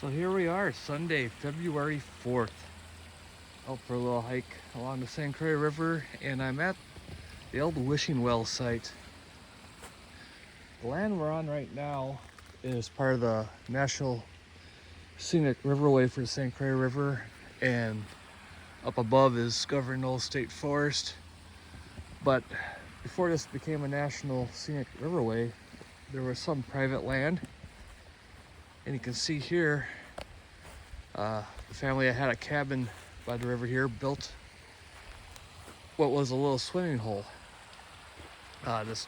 So here we are, Sunday, February 4th, out for a little hike along the St. Croix River, and I'm at the old wishing well site. The land we're on right now is part of the National Scenic Riverway for the St. Croix River, and up above is Governor Knowles State Forest. But before this became a National Scenic Riverway, there was some private land. And you can see here, the family that had a cabin by the river here built what was a little swimming hole. This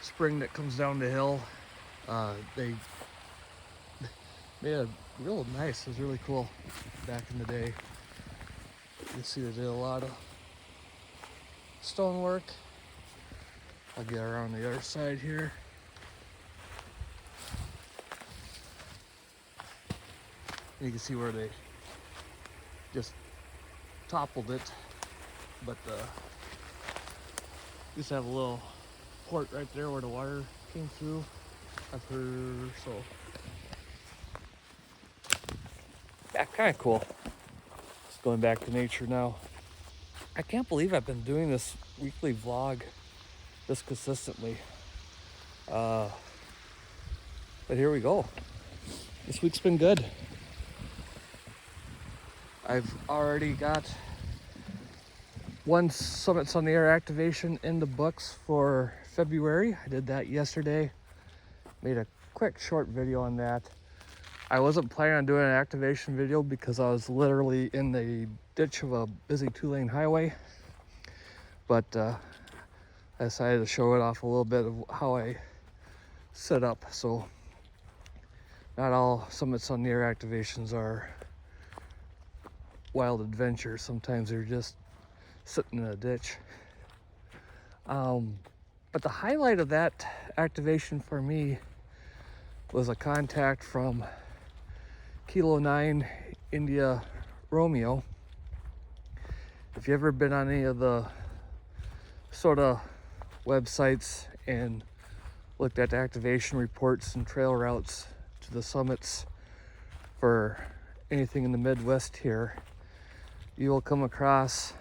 spring that comes down the hill, they made it real nice. It was really cool back in the day. You can see they did a lot of stonework. I'll get around the other side here. You can see where they just toppled it, but used to have a little port right there where the water came through. I've heard so. Yeah, kind of cool. Just going back to nature now. I can't believe I've been doing this weekly vlog this consistently. But here we go. This week's been good. I've already got one Summits on the Air activation in the books for February. I did that yesterday. Made a quick short video on that. I wasn't planning on doing an activation video because I was literally in the ditch of a busy 2-lane highway. But I decided to show it off a little bit of how I set up. So not all Summits on the Air activations are wild adventure. Sometimes they're just sitting in a ditch. But the highlight of that activation for me was a contact from Kilo 9 India Romeo. If you've ever been on any of the sort of websites and looked at activation reports and trail routes to the summits for anything in the Midwest here, you will come across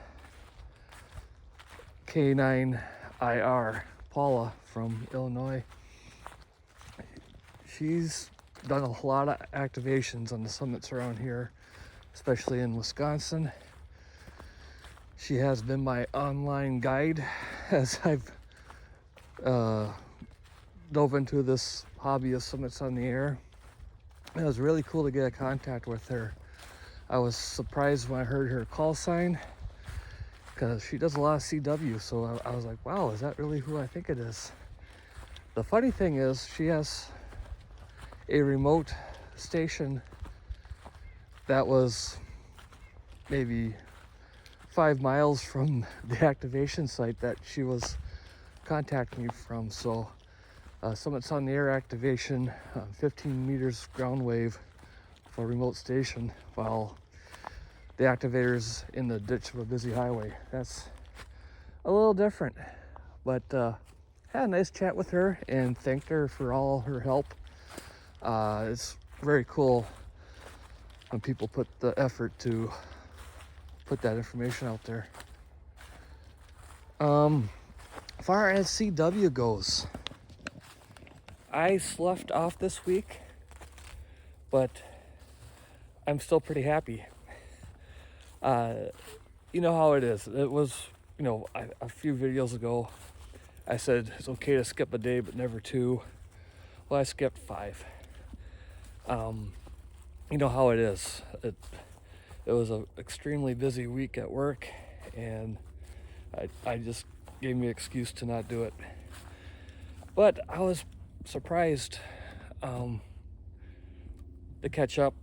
K9IR, Paula from Illinois. She's done a lot of activations on the summits around here, especially in Wisconsin. She has been my online guide as I've dove into this hobby of Summits on the Air. It was really cool to get a contact with her. I was surprised when I heard her call sign because she does a lot of CW, so I was like, wow, is that really who I think it is? The funny thing is she has a remote station that was maybe 5 miles from the activation site that she was contacting me from. So Summits on the Air activation, 15 meters ground wave for a remote station while the activator's in the ditch of a busy highway. That's a little different, but had a nice chat with her and thanked her for all her help. It's very cool when people put the effort to put that information out there. Far as CW goes, I sloughed off this week, but I'm still pretty happy. You know how it is. It was, a few videos ago, I said it's okay to skip a day, but never two. Well, I skipped 5. You know how it is. It was an extremely busy week at work, and I just gave me an excuse to not do it. But I was surprised to catch up.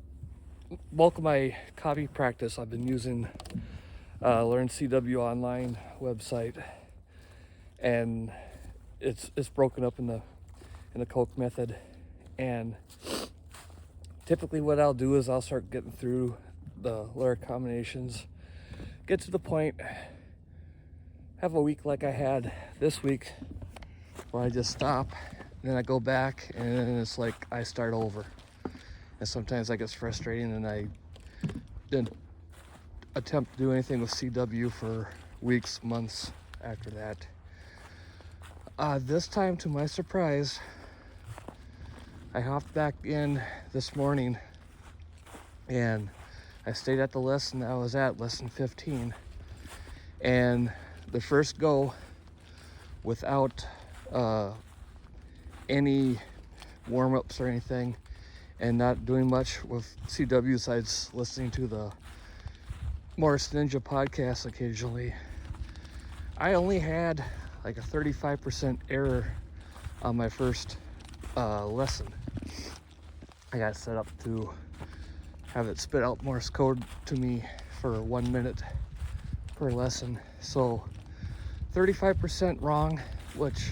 Bulk of my copy practice I've been using Learn CW Online website, and it's broken up in the Coke method. And typically what I'll do is I'll start getting through the lyric combinations, get to the point, have a week like I had this week where I just stop, then I go back, and it's like I start over. and sometimes that gets frustrating, and I didn't attempt to do anything with CW for weeks, months after that. This time, to my surprise, I hopped back in this morning, and I stayed at the lesson I was at, lesson 15, and the first go without any warm-ups or anything, and not doing much with CW besides listening to the Morris Ninja podcast occasionally. I only had like a 35% error on my first lesson. I got set up to have it spit out Morse code to me for 1 minute per lesson. So 35% wrong, which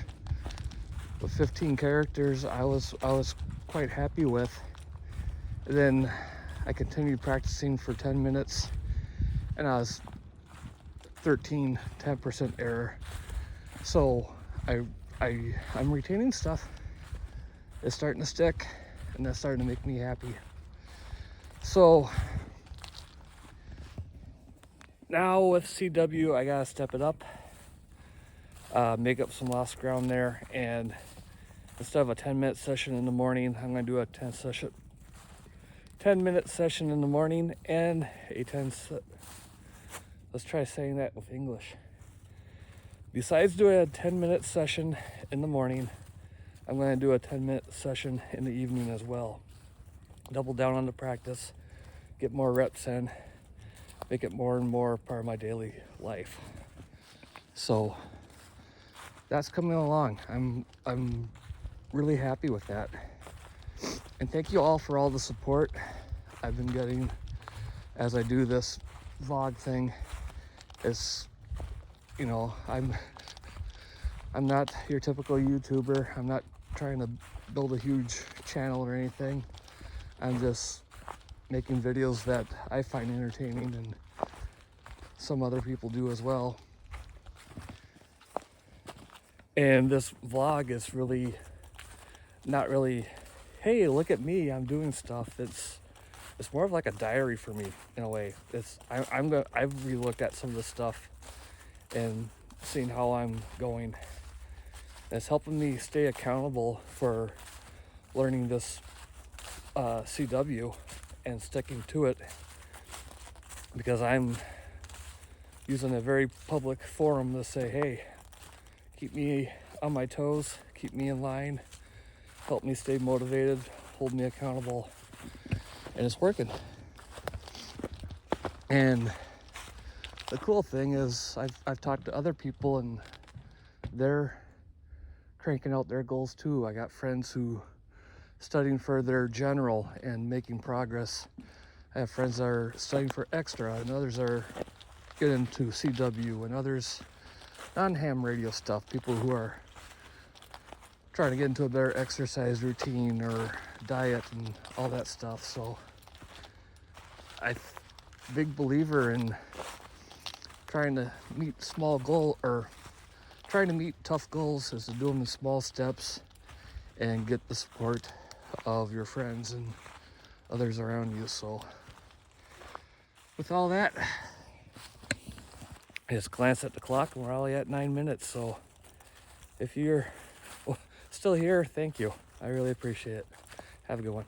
with 15 characters I was quite happy with. And then I continued practicing for 10 minutes, and I was 10% error. So I'm retaining stuff. It's starting to stick, and that's starting to make me happy. So now with CW, I gotta step it up, make up some lost ground there, and instead of a 10-minute session in the morning, I'm gonna do a 10-minute session in the morning and let's try saying that with English. Besides doing a 10-minute session in the morning, I'm going to do a 10-minute session in the evening as well. Double down on the practice, get more reps in, make it more and more part of my daily life. So that's coming along. I'm really happy with that. And thank you all for all the support I've been getting as I do this vlog thing. It's, you know, I'm not your typical YouTuber. I'm not trying to build a huge channel or anything. I'm just making videos that I find entertaining, and some other people do as well. And this vlog is really not really, hey, look at me, I'm doing stuff. It's more of like a diary for me in a way. I've relooked at some of the stuff and seeing how I'm going. It's helping me stay accountable for learning this CW and sticking to it, because I'm using a very public forum to say, hey, keep me on my toes, keep me in line, help me stay motivated, hold me accountable, and it's working. And the cool thing is I've talked to other people, and they're cranking out their goals too. I got friends who studying for their general and making progress. I have friends that are studying for extra, and others are getting into CW, and others non-ham radio stuff, people who are trying to get into a better exercise routine or diet and all that stuff. So I'm a big believer in trying to meet trying to meet tough goals is to do them in small steps and get the support of your friends and others around you. So with all that, I just glanced at the clock and we're already at 9 minutes. So if you're still here, thank you. I really appreciate it. Have a good one.